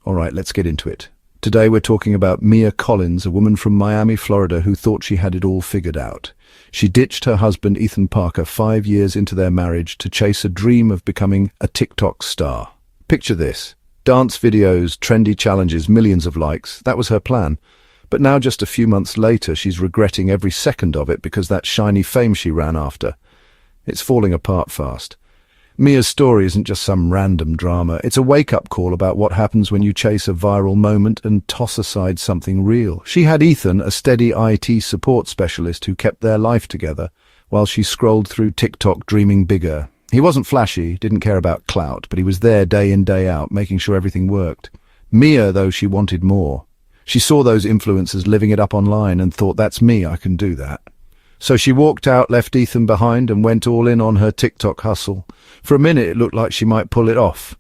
All right, let's get into it. Today we're talking about Mia Collins, a woman from Miami, Florida, who thought she had it all figured out. She ditched her husband, Ethan Parker, 5 years into their marriage to chase a dream of becoming a TikTok star. Picture this. Dance videos, trendy challenges, millions of likes. That was her plan. But now, just a few months later, she's regretting every second of it because that shiny fame she ran after. It's falling apart fast. Mia's story isn't just some random drama. It's a wake-up call about what happens when you chase a viral moment and toss aside something real. She had Ethan, a steady IT support specialist who kept their life together, while she scrolled through TikTok dreaming bigger. He wasn't flashy, didn't care about clout, but he was there day in, day out, making sure everything worked. Mia, though, she wanted more. She saw those influencers living it up online and thought, that's me, I can do that. So she walked out, left Ethan behind, and went all in on her TikTok hustle. For a minute, it looked like she might pull it off.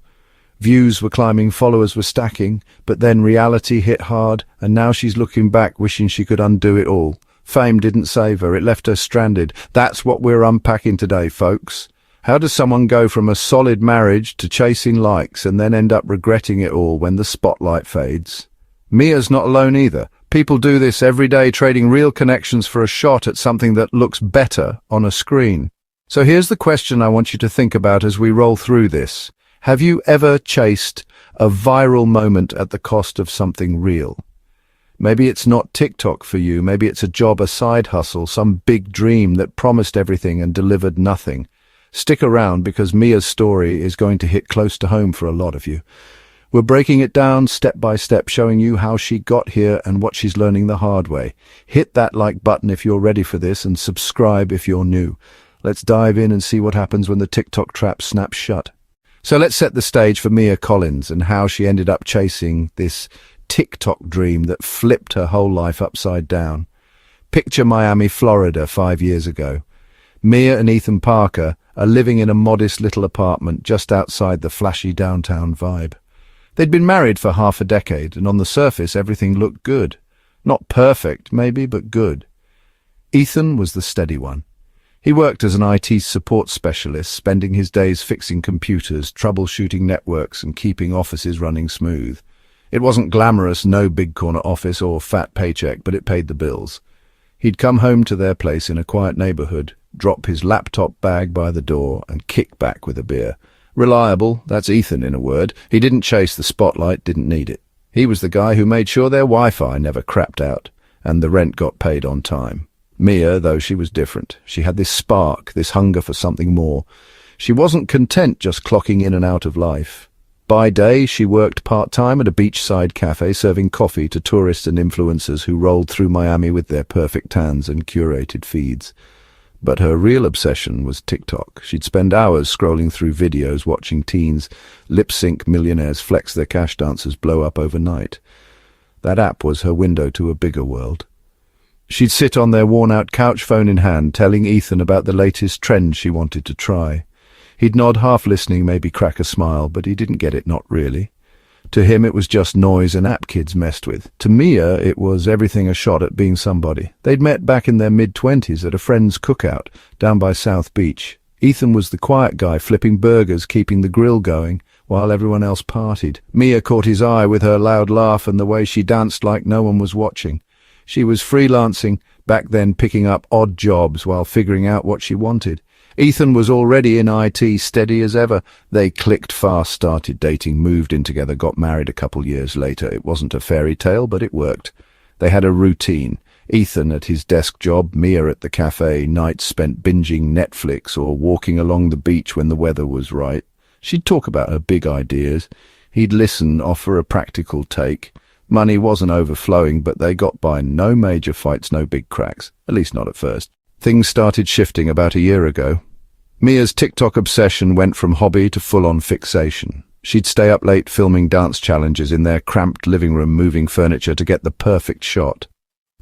Views were climbing, followers were stacking, but then reality hit hard, and now she's looking back, wishing she could undo it all. Fame didn't save her, it left her stranded. That's what we're unpacking today, folks. How does someone go from a solid marriage to chasing likes and then end up regretting it all when the spotlight fades? Mia's not alone either. People do this every day, trading real connections for a shot at something that looks better on a screen. So here's the question I want you to think about as we roll through this. Have you ever chased a viral moment at the cost of something real? Maybe it's not TikTok for you. Maybe it's a job, a side hustle, some big dream that promised everything and delivered nothing. Stick around because Mia's story is going to hit close to home for a lot of you. We're breaking it down step by step, showing you how she got here and what she's learning the hard way. Hit that like button if you're ready for this and subscribe if you're new. Let's dive in and see what happens when the TikTok trap snaps shut. So let's set the stage for Mia Collins and how she ended up chasing this TikTok dream that flipped her whole life upside down. Picture Miami, Florida 5 years ago. Mia and Ethan Parker are living in a modest little apartment just outside the flashy downtown vibe. They'd been married for half a decade, and on the surface everything looked good. Not perfect, maybe, but good. Ethan was the steady one. He worked as an IT support specialist, spending his days fixing computers, troubleshooting networks, and keeping offices running smooth. It wasn't glamorous, no big corner office or fat paycheck, but it paid the bills. He'd come home to their place in a quiet neighborhood, drop his laptop bag by the door, and kick back with a beer. Reliable, that's Ethan in a word. He didn't chase the spotlight, didn't need it. He was the guy who made sure their Wi-Fi never crapped out, and the rent got paid on time. Mia, though, she was different. She had this spark, this hunger for something more. She wasn't content just clocking in and out of life. By day, she worked part-time at a beachside cafe serving coffee to tourists and influencers who rolled through Miami with their perfect tans and curated feeds. But her real obsession was TikTok. She'd spend hours scrolling through videos, watching teens lip-sync millionaires flex their cash dancers blow up overnight. That app was her window to a bigger world. She'd sit on their worn-out couch, phone in hand, telling Ethan about the latest trend she wanted to try. He'd nod, half listening, maybe crack a smile, but he didn't get it, not really. To him, it was just noise and app kids messed with. To Mia, it was everything a shot at being somebody. They'd met back in their mid-20s at a friend's cookout down by South Beach. Ethan was the quiet guy, flipping burgers, keeping the grill going, while everyone else partied. Mia caught his eye with her loud laugh and the way she danced like no one was watching. She was freelancing, back then picking up odd jobs while figuring out what she wanted. Ethan was already in IT, steady as ever. They clicked fast, started dating, moved in together, got married a couple years later. It wasn't a fairy tale, but it worked. They had a routine. Ethan at his desk job, Mia at the cafe, nights spent binging Netflix or walking along the beach when the weather was right. She'd talk about her big ideas. He'd listen, offer a practical take. Money wasn't overflowing, but they got by. No major fights, no big cracks. At least not at first. Things started shifting about a year ago. Mia's TikTok obsession went from hobby to full-on fixation. She'd stay up late filming dance challenges in their cramped living room, moving furniture to get the perfect shot.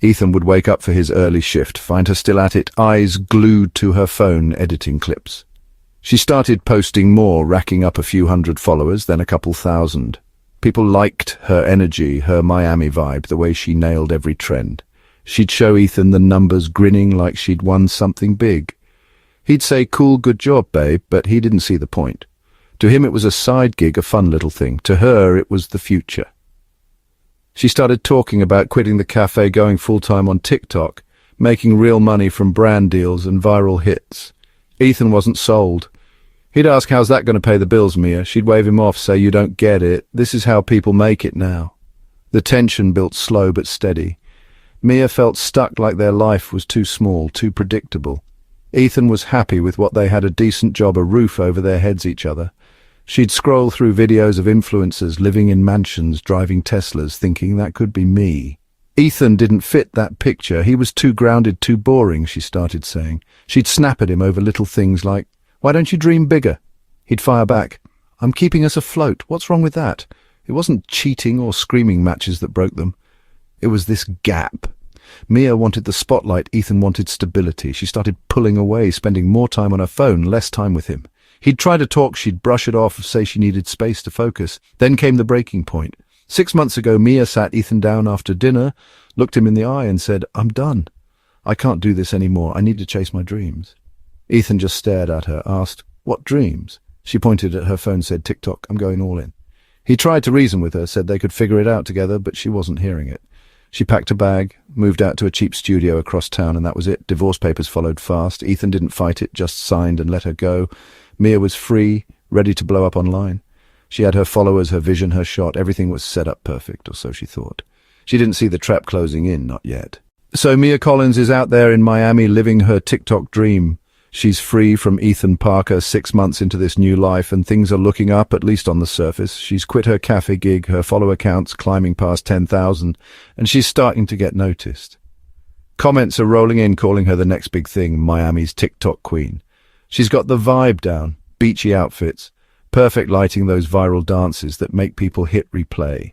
Ethan would wake up for his early shift, find her still at it, eyes glued to her phone, editing clips. She started posting more, racking up a few hundred followers, then a couple thousand. People liked her energy, her Miami vibe, the way she nailed every trend. She'd show Ethan the numbers, grinning like she'd won something big. He'd say, "Cool, good job, babe," but he didn't see the point. To him it was a side gig, a fun little thing. To her it was the future. She started talking about quitting the cafe, going full-time on TikTok, making real money from brand deals and viral hits. Ethan wasn't sold. He'd ask, "How's that going to pay the bills, Mia?" She'd wave him off, say, "You don't get it. This is how people make it now." The tension built slow but steady. Mia felt stuck, like their life was too small, too predictable. Ethan was happy with what they had: a decent job, a roof over their heads, each other. She'd scroll through videos of influencers living in mansions, driving Teslas, thinking that could be me. Ethan didn't fit that picture. He was too grounded, too boring, she started saying. She'd snap at him over little things like, "Why don't you dream bigger?" He'd fire back, "I'm keeping us afloat. What's wrong with that?" It wasn't cheating or screaming matches that broke them. It was this gap. Mia wanted the spotlight, Ethan wanted stability. She started pulling away, spending more time on her phone, less time with him. He'd try to talk, she'd brush it off, say she needed space to focus. Then came the breaking point. 6 months ago, Mia sat Ethan down after dinner, looked him in the eye and said, "I'm done. I can't do this anymore. I need to chase my dreams." Ethan just stared at her, asked, "What dreams?" She pointed at her phone, said, "TikTok, I'm going all in." He tried to reason with her, said they could figure it out together, but she wasn't hearing it. She packed a bag, moved out to a cheap studio across town, and that was it. Divorce papers followed fast. Ethan didn't fight it, just signed and let her go. Mia was free, ready to blow up online. She had her followers, her vision, her shot. Everything was set up perfect, or so she thought. She didn't see the trap closing in, not yet. So Mia Collins is out there in Miami living her TikTok dream. She's free from Ethan Parker, 6 months into this new life, and things are looking up, at least on the surface. She's quit her cafe gig, her follower count's climbing past 10,000, and she's starting to get noticed. Comments are rolling in, calling her the next big thing, Miami's TikTok queen. She's got the vibe down, beachy outfits, perfect lighting, those viral dances that make people hit replay.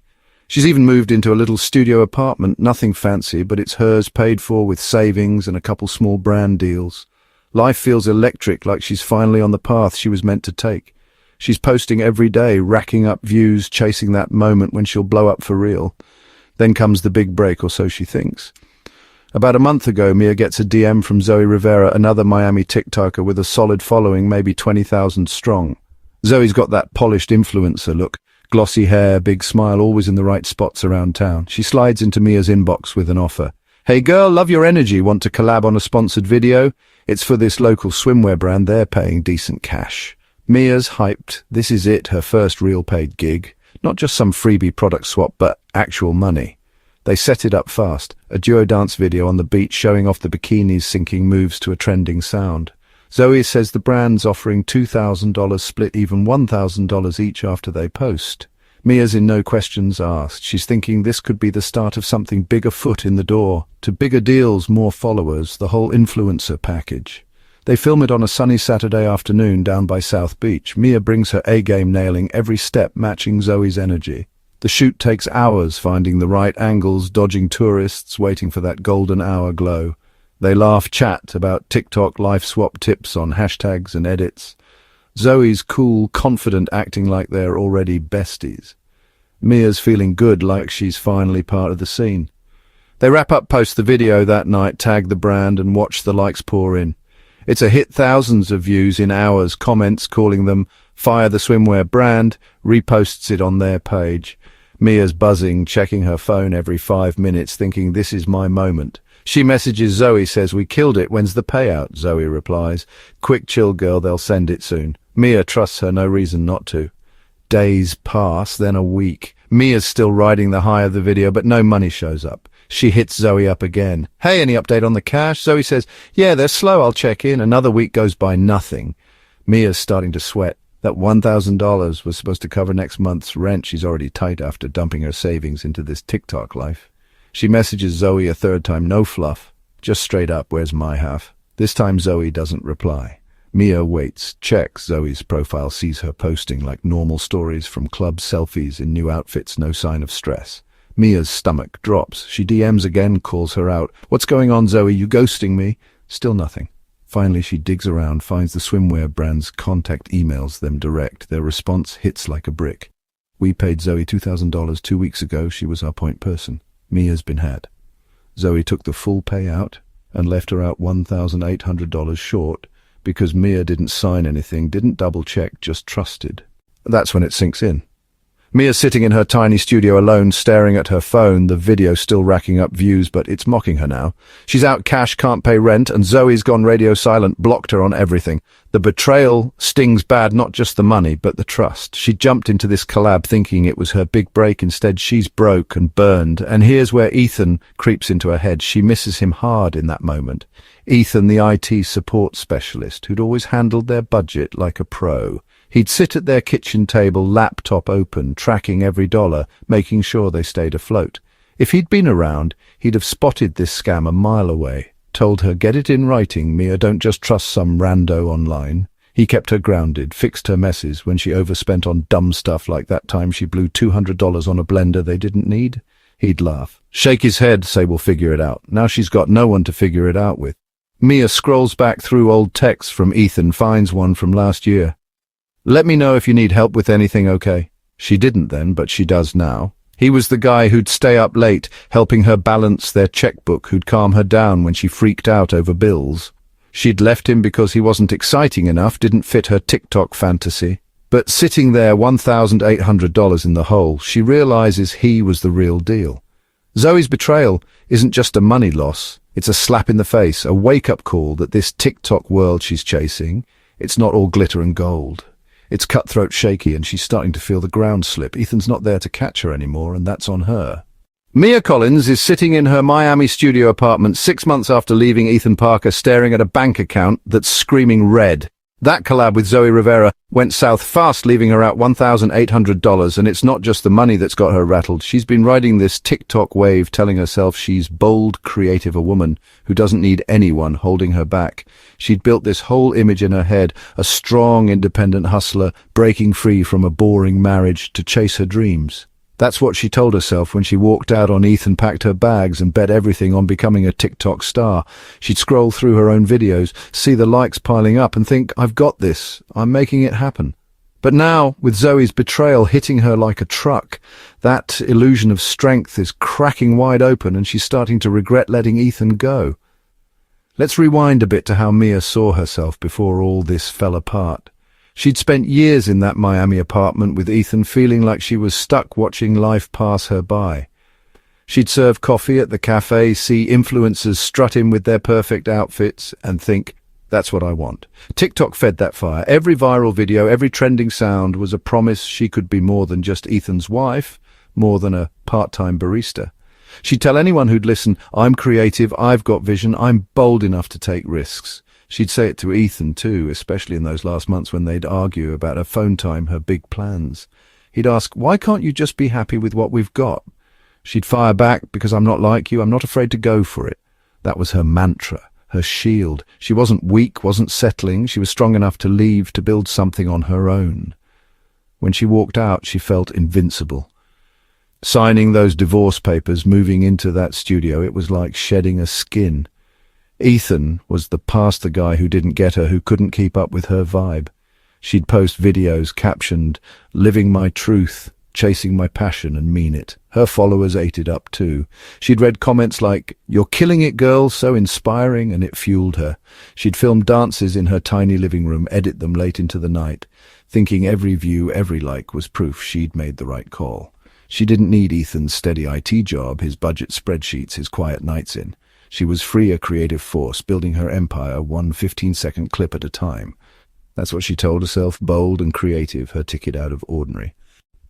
She's even moved into a little studio apartment, nothing fancy, but it's hers, paid for with savings and a couple small brand deals. Life feels electric, like she's finally on the path she was meant to take. She's posting every day, racking up views, chasing that moment when she'll blow up for real. Then comes the big break, or so she thinks. About a month ago, Mia gets a DM from Zoe Rivera, another Miami TikToker with a solid following, maybe 20,000 strong. Zoe's got that polished influencer look, glossy hair, big smile, always in the right spots around town. She slides into Mia's inbox with an offer. "Hey girl, love your energy. Want to collab on a sponsored video? It's for this local swimwear brand. They're paying decent cash." Mia's hyped. This is it, her first real paid gig. Not just some freebie product swap, but actual money. They set it up fast. A duo dance video on the beach showing off the bikinis, syncing moves to a trending sound. Zoe says the brand's offering $2,000 split, even $1,000 each after they post. Mia's in no questions asked. She's thinking this could be the start of something big, a foot in the door. To bigger deals, more followers, the whole influencer package. They film it on a sunny Saturday afternoon down by South Beach. Mia brings her A-game, nailing every step, matching Zoe's energy. The shoot takes hours, finding the right angles, dodging tourists, waiting for that golden hour glow. They laugh, chat about TikTok life swap tips on hashtags and edits. Zoe's cool, confident, acting like they're already besties. Mia's feeling good, like she's finally part of the scene. They wrap up, post the video that night, tag the brand, and watch the likes pour in. It's a hit, thousands of views in hours, comments calling them Fire the Swimwear brand, reposts it on their page. Mia's buzzing, checking her phone every 5 minutes, thinking this is my moment. She messages Zoe, says, "We killed it. When's the payout?" Zoe replies, "Quick, chill, girl. They'll send it soon." Mia trusts her, no reason not to. Days pass, then a week. Mia's still riding the high of the video, but no money shows up. She hits Zoe up again. "Hey, any update on the cash?" Zoe says, "Yeah, they're slow. I'll check in." Another week goes by, nothing. Mia's starting to sweat. That $1,000 was supposed to cover next month's rent. She's already tight after dumping her savings into this TikTok life. She messages Zoe a third time, no fluff, just straight up, "Where's my half?" This time Zoe doesn't reply. Mia waits, checks Zoe's profile, sees her posting like normal stories from club selfies in new outfits, no sign of stress. Mia's stomach drops. She DMs again, calls her out. "What's going on, Zoe? You ghosting me?" Still nothing. Finally, she digs around, finds the swimwear brand's contact, emails them direct. Their response hits like a brick. "We paid Zoe $2,000 2 weeks ago. She was our point person. Mia's been had." Zoe took the full payout and left her out $1,800 short because Mia didn't sign anything, didn't double-check, just trusted. That's when it sinks in. Mia's sitting in her tiny studio alone, staring at her phone, the video still racking up views, but it's mocking her now. She's out cash, can't pay rent, and Zoe's gone radio silent, blocked her on everything. The betrayal stings bad, not just the money, but the trust. She jumped into this collab thinking it was her big break. Instead, she's broke and burned, and here's where Ethan creeps into her head. She misses him hard in that moment. Ethan, the IT support specialist, who'd always handled their budget like a pro. He'd sit at their kitchen table, laptop open, tracking every dollar, making sure they stayed afloat. If he'd been around, he'd have spotted this scam a mile away, told her, "Get it in writing, Mia, don't just trust some rando online." He kept her grounded, fixed her messes when she overspent on dumb stuff like that time she blew $200 on a blender they didn't need. He'd laugh, shake his head, say we'll figure it out. Now she's got no one to figure it out with. Mia scrolls back through old texts from Ethan, finds one from last year. "Let me know if you need help with anything, okay?" She didn't then, but she does now. He was the guy who'd stay up late, helping her balance their checkbook, who'd calm her down when she freaked out over bills. She'd left him because he wasn't exciting enough, didn't fit her TikTok fantasy. But sitting there $1,800 in the hole, she realizes he was the real deal. Zoe's betrayal isn't just a money loss, it's a slap in the face, a wake-up call that this TikTok world she's chasing, it's not all glitter and gold. It's cutthroat, shaky, and she's starting to feel the ground slip. Ethan's not there to catch her anymore, and that's on her. Mia Collins is sitting in her Miami studio apartment 6 months after leaving Ethan Parker, staring at a bank account that's screaming red. That collab with Zoe Rivera went south fast, leaving her out $1,800, and it's not just the money that's got her rattled. She's been riding this TikTok wave, telling herself she's bold, creative, a woman who doesn't need anyone holding her back. She'd built this whole image in her head, a strong, independent hustler, breaking free from a boring marriage to chase her dreams. That's what she told herself when she walked out on Ethan, packed her bags and bet everything on becoming a TikTok star. She'd scroll through her own videos, see the likes piling up and think, "I've got this, I'm making it happen." But now, with Zoe's betrayal hitting her like a truck, that illusion of strength is cracking wide open and she's starting to regret letting Ethan go. Let's rewind a bit to how Mia saw herself before all this fell apart. She'd spent years in that Miami apartment with Ethan, feeling like she was stuck watching life pass her by. She'd serve coffee at the cafe, see influencers strut in with their perfect outfits, and think, that's what I want. TikTok fed that fire. Every viral video, every trending sound was a promise she could be more than just Ethan's wife, more than a part-time barista. She'd tell anyone who'd listen, "I'm creative, I've got vision, I'm bold enough to take risks." She'd say it to Ethan too, especially in those last months when they'd argue about her phone time, her big plans. He'd ask, "Why can't you just be happy with what we've got?" She'd fire back, "Because I'm not like you, I'm not afraid to go for it." That was her mantra, her shield. She wasn't weak, wasn't settling. She was strong enough to leave, to build something on her own. When she walked out, she felt invincible. Signing those divorce papers, moving into that studio, it was like shedding a skin. Ethan was the pastor guy who didn't get her, who couldn't keep up with her vibe. She'd post videos captioned, "Living my truth, chasing my passion and mean it." Her followers ate it up too. She'd read comments like, "You're killing it, girl, so inspiring," and it fueled her. She'd film dances in her tiny living room, edit them late into the night, thinking every view, every like was proof she'd made the right call. She didn't need Ethan's steady IT job, his budget spreadsheets, his quiet nights in. She was free, a creative force, building her empire one 15-second clip at a time. That's what she told herself, bold and creative, her ticket out of ordinary.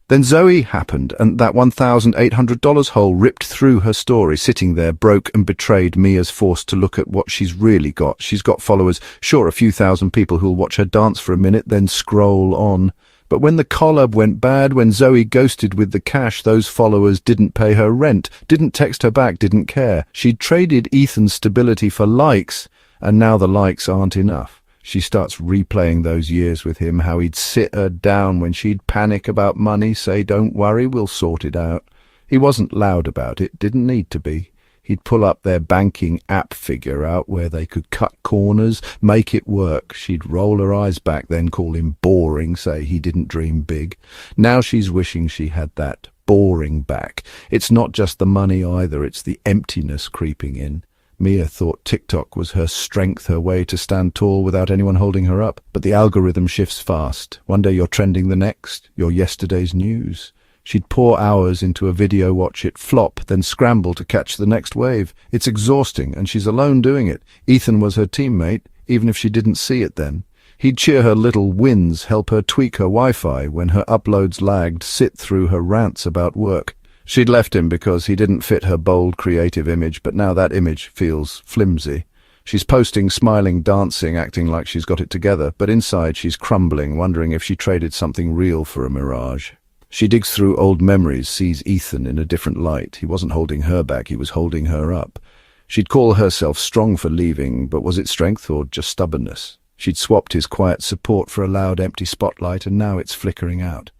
Then Zoe happened, and that $1,800 hole ripped through her story. Sitting there, broke and betrayed, Mia's forced to look at what she's really got. She's got followers, sure, a few thousand people who'll watch her dance for a minute, then scroll on. But when the collab went bad, when Zoe ghosted with the cash, those followers didn't pay her rent, didn't text her back, didn't care. She'd traded Ethan's stability for likes, and now the likes aren't enough. She starts replaying those years with him, how he'd sit her down when she'd panic about money, say, "Don't worry, we'll sort it out." He wasn't loud about it, didn't need to be. He'd pull up their banking app figure out where they could cut corners, make it work. She'd roll her eyes back, then call him boring, say he didn't dream big. Now she's wishing she had that boring back. It's not just the money either, it's the emptiness creeping in. Mia thought TikTok was her strength, her way to stand tall without anyone holding her up. But the algorithm shifts fast. One day you're trending, the next, you're yesterday's news. She'd pour hours into a video, watch it flop, then scramble to catch the next wave. It's exhausting, and she's alone doing it. Ethan was her teammate, even if she didn't see it then. He'd cheer her little wins, help her tweak her Wi-Fi when her uploads lagged, sit through her rants about work. She'd left him because he didn't fit her bold, creative image, but now that image feels flimsy. She's posting, smiling, dancing, acting like she's got it together, but inside she's crumbling, wondering if she traded something real for a mirage. She digs through old memories, sees Ethan in a different light. He wasn't holding her back, he was holding her up. She'd call herself strong for leaving, but was it strength or just stubbornness? She'd swapped his quiet support for a loud, empty spotlight, and now it's flickering out.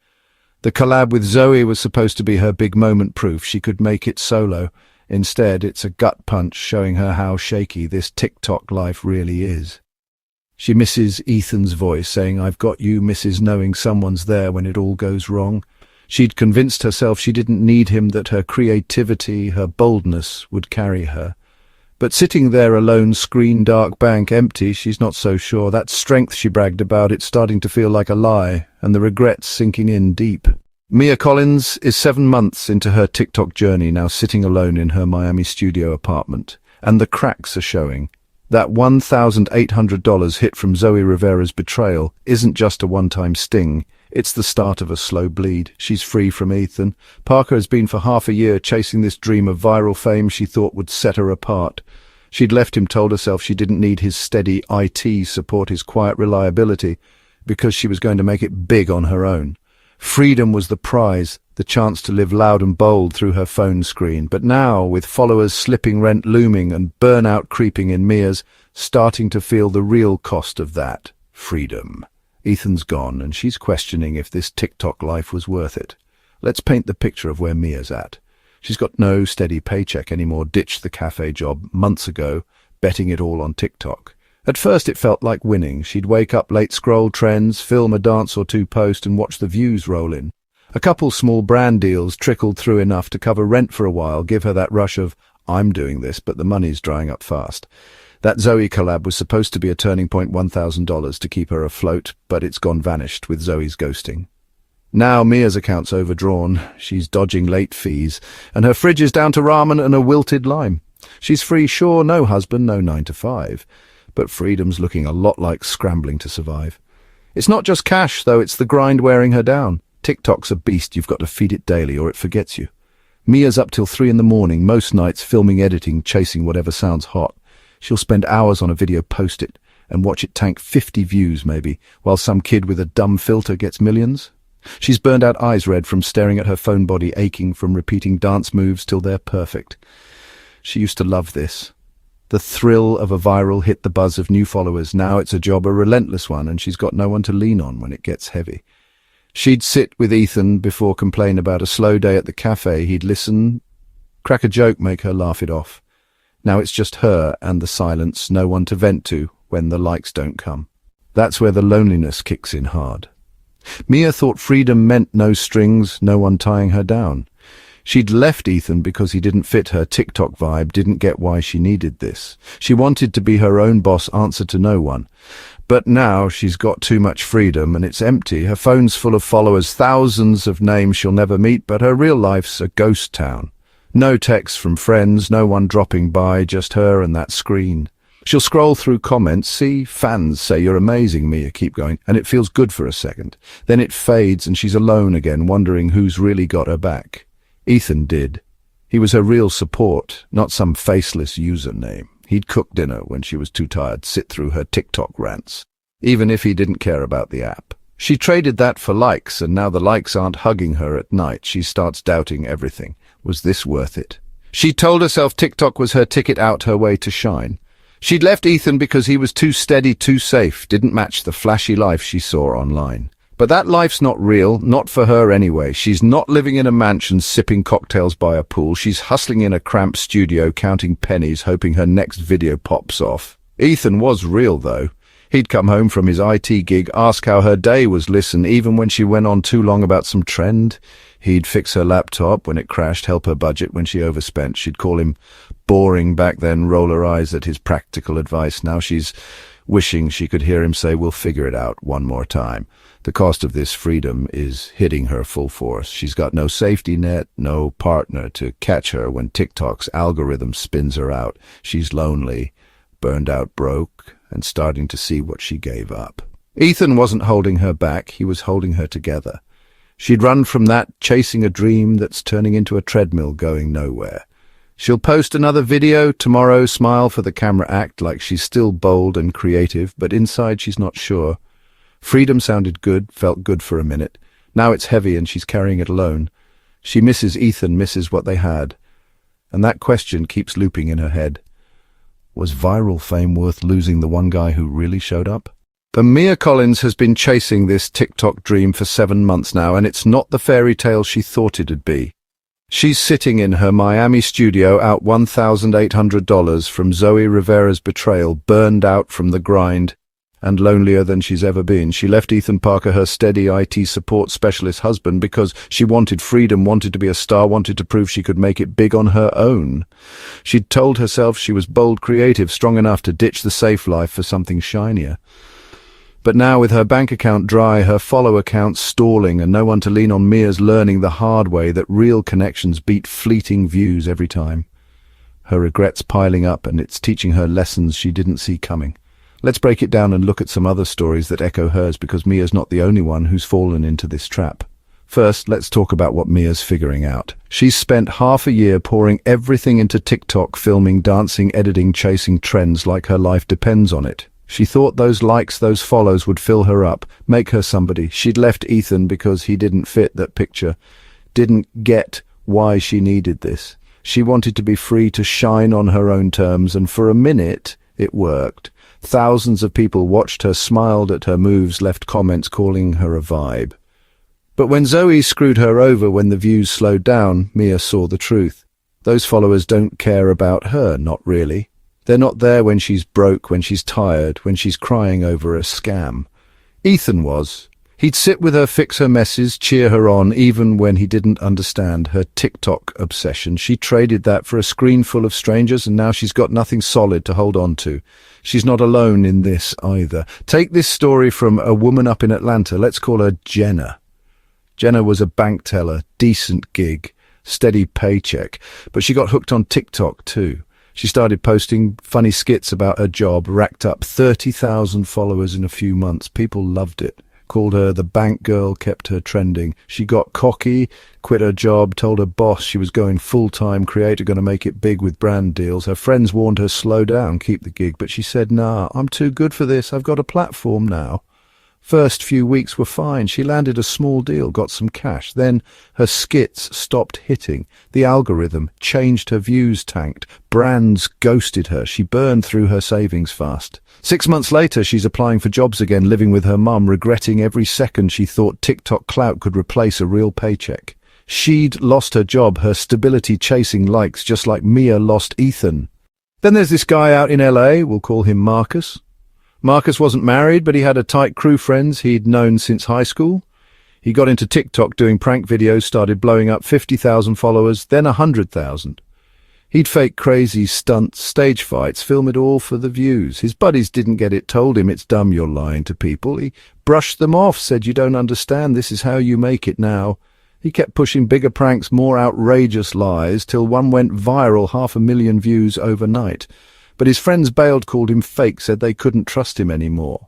The collab with Zoe was supposed to be her big moment, proof she could make it solo. Instead, it's a gut punch showing her how shaky this TikTok life really is. She misses Ethan's voice saying, "I've got you," misses knowing someone's there when it all goes wrong. She'd convinced herself she didn't need him, that her creativity, her boldness would carry her. But sitting there alone, screen dark, bank empty, she's not so sure. That strength she bragged about, it's starting to feel like a lie, and the regrets sinking in deep. Mia Collins is 7 months into her TikTok journey, now sitting alone in her Miami studio apartment. And the cracks are showing. That $1,800 hit from Zoe Rivera's betrayal isn't just a one-time sting. It's the start of a slow bleed. She's free from Ethan. Parker has been for half a year chasing this dream of viral fame she thought would set her apart. She'd left him, told herself she didn't need his steady IT support, his quiet reliability, because she was going to make it big on her own. Freedom was the prize, the chance to live loud and bold through her phone screen. But now, with followers slipping, rent looming, and burnout creeping in, Mia's starting to feel the real cost of that freedom. Ethan's gone, and she's questioning if this TikTok life was worth it. Let's paint the picture of where Mia's at. She's got no steady paycheck anymore, ditched the cafe job months ago, betting it all on TikTok. At first it felt like winning. She'd wake up late, scroll trends, film a dance or two post, and watch the views roll in. A couple small brand deals trickled through enough to cover rent for a while, give her that rush of, "I'm doing this," but the money's drying up fast. That Zoe collab was supposed to be a turning point, $1,000 to keep her afloat, but it's gone vanished with Zoe's ghosting. Now Mia's account's overdrawn, she's dodging late fees, and her fridge is down to ramen and a wilted lime. She's free, sure, no husband, no 9 to 5, but freedom's looking a lot like scrambling to survive. It's not just cash, though, it's the grind wearing her down. TikTok's a beast, you've got to feed it daily or it forgets you. Mia's up till 3 in the morning, most nights filming, editing, chasing whatever sounds hot. She'll spend hours on a video, post it, and watch it tank 50 views maybe, while some kid with a dumb filter gets millions. She's burned out, eyes red from staring at her phone body, aching from repeating dance moves till they're perfect. She used to love this. The thrill of a viral hit, the buzz of new followers. Now it's a job, a relentless one, and she's got no one to lean on when it gets heavy. She'd sit with Ethan before, complain about a slow day at the cafe. He'd listen, crack a joke, make her laugh it off. Now it's just her and the silence, no one to vent to when the likes don't come. That's where the loneliness kicks in hard. Mia thought freedom meant no strings, no one tying her down. She'd left Ethan because he didn't fit her TikTok vibe, didn't get why she needed this. She wanted to be her own boss, answer to no one. But now she's got too much freedom and it's empty. Her phone's full of followers, thousands of names she'll never meet, but her real life's a ghost town. No texts from friends, no one dropping by, just her and that screen. She'll scroll through comments, see fans say, "You're amazing, Mia, keep going," and it feels good for a second. Then it fades and she's alone again, wondering who's really got her back. Ethan did. He was her real support, not some faceless username. He'd cook dinner when she was too tired, sit through her TikTok rants, even if he didn't care about the app. She traded that for likes, and now the likes aren't hugging her at night. She starts doubting everything. Was this worth it? She told herself TikTok was her ticket out, her way to shine. She'd left Ethan because he was too steady, too safe, didn't match the flashy life she saw online. But that life's not real, not for her anyway. She's not living in a mansion, sipping cocktails by a pool. She's hustling in a cramped studio, counting pennies, hoping her next video pops off. Ethan was real, though. He'd come home from his IT gig, ask how her day was, listen, even when she went on too long about some trend. He'd fix her laptop when it crashed, help her budget when she overspent. She'd call him boring back then, roll her eyes at his practical advice. Now she's wishing she could hear him say, "We'll figure it out," one more time. The cost of this freedom is hitting her full force. She's got no safety net, no partner to catch her when TikTok's algorithm spins her out. She's lonely, burned out broke, and starting to see what she gave up. Ethan wasn't holding her back, he was holding her together. She'd run from that, chasing a dream that's turning into a treadmill going nowhere. She'll post another video tomorrow, smile for the camera, act like she's still bold and creative, but inside she's not sure. Freedom sounded good, felt good for a minute. Now it's heavy and she's carrying it alone. She misses Ethan, misses what they had. And that question keeps looping in her head. Was viral fame worth losing the one guy who really showed up? But Mia Collins has been chasing this TikTok dream for 7 months now, and it's not the fairy tale she thought it'd be. She's sitting in her Miami studio out $1,800 from Zoe Rivera's betrayal, burned out from the grind, and lonelier than she's ever been. She left Ethan Parker, her steady IT support specialist husband, because she wanted freedom, wanted to be a star, wanted to prove she could make it big on her own. She'd told herself she was bold, creative, strong enough to ditch the safe life for something shinier. But now, with her bank account dry, her follow account stalling, and no one to lean on, Mia's learning the hard way that real connections beat fleeting views every time. Her regrets piling up, and it's teaching her lessons she didn't see coming. Let's break it down and look at some other stories that echo hers, because Mia's not the only one who's fallen into this trap. First, let's talk about what Mia's figuring out. She's spent half a year pouring everything into TikTok, filming, dancing, editing, chasing trends like her life depends on it. She thought those likes, those follows would fill her up, make her somebody. She'd left Ethan because he didn't fit that picture, didn't get why she needed this. She wanted to be free to shine on her own terms, and for a minute, it worked. Thousands of people watched her, smiled at her moves, left comments calling her a vibe. But when Zoe screwed her over, when the views slowed down, Mia saw the truth. Those followers don't care about her, not really. They're not there when she's broke, when she's tired, when she's crying over a scam. Ethan was. He'd sit with her, fix her messes, cheer her on, even when he didn't understand her TikTok obsession. She traded that for a screen full of strangers, and now she's got nothing solid to hold on to. She's not alone in this either. Take this story from a woman up in Atlanta. Let's call her Jenna. Jenna was a bank teller, decent gig, steady paycheck, but she got hooked on TikTok too. She started posting funny skits about her job, racked up 30,000 followers in a few months. People loved it, called her the bank girl, kept her trending. She got cocky, quit her job, told her boss she was going full-time, creator, going to make it big with brand deals. Her friends warned her, slow down, keep the gig, but she said, nah, I'm too good for this, I've got a platform now. First few weeks were fine. She landed a small deal, got some cash. Then her skits stopped hitting. The algorithm changed, her views tanked. Brands ghosted her. She burned through her savings fast. 6 months later, she's applying for jobs again, living with her mum, regretting every second she thought TikTok clout could replace a real paycheck. She'd lost her job, her stability, chasing likes, just like Mia lost Ethan. Then there's this guy out in LA, we'll call him Marcus. Marcus wasn't married, but he had a tight crew friends he'd known since high school. He got into TikTok doing prank videos, started blowing up, 50,000 followers, then 100,000. He'd fake crazy stunts, stage fights, film it all for the views. His buddies didn't get it, told him it's dumb, you're lying to people. He brushed them off, said you don't understand, this is how you make it now. He kept pushing bigger pranks, more outrageous lies, till one went viral, 500,000 views overnight. But his friends bailed, called him fake, said they couldn't trust him anymore.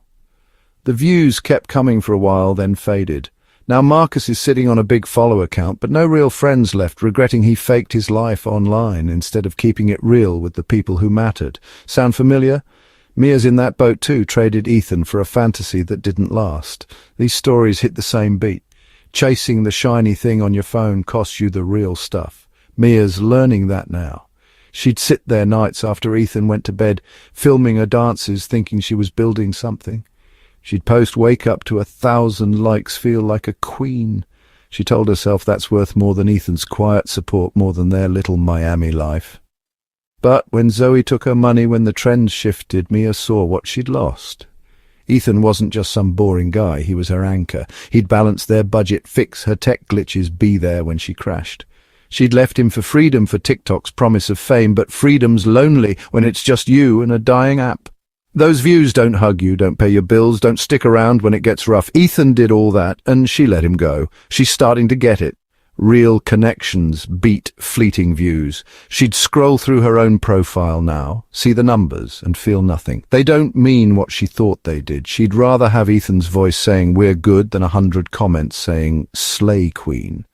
The views kept coming for a while, then faded. Now Marcus is sitting on a big follower count, but no real friends left, regretting he faked his life online instead of keeping it real with the people who mattered. Sound familiar? Mia's in that boat too, traded Ethan for a fantasy that didn't last. These stories hit the same beat. Chasing the shiny thing on your phone costs you the real stuff. Mia's learning that now. She'd sit there nights after Ethan went to bed, filming her dances, thinking she was building something. She'd post, wake up to 1,000 likes, feel like a queen. She told herself that's worth more than Ethan's quiet support, more than their little Miami life. But when Zoe took her money, when the trends shifted, Mia saw what she'd lost. Ethan wasn't just some boring guy, he was her anchor. He'd balance their budget, fix her tech glitches, be there when she crashed. She'd left him for freedom, for TikTok's promise of fame, but freedom's lonely when it's just you and a dying app. Those views don't hug you, don't pay your bills, don't stick around when it gets rough. Ethan did all that, and she let him go. She's starting to get it. Real connections beat fleeting views. She'd scroll through her own profile now, see the numbers, and feel nothing. They don't mean what she thought they did. She'd rather have Ethan's voice saying, "We're good," than 100 comments saying, "Slay Queen."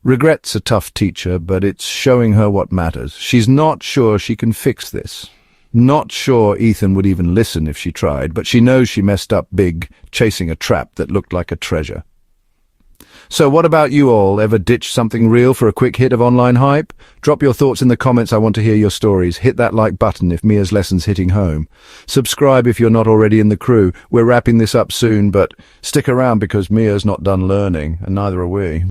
Regret's a tough teacher, but it's showing her what matters. She's not sure she can fix this. Not sure Ethan would even listen if she tried, but she knows she messed up big, chasing a trap that looked like a treasure. So what about you all? Ever ditch something real for a quick hit of online hype? Drop your thoughts in the comments. I want to hear your stories. Hit that like button if Mia's lesson's hitting home. Subscribe if you're not already in the crew. We're wrapping this up soon, but stick around because Mia's not done learning, and neither are we.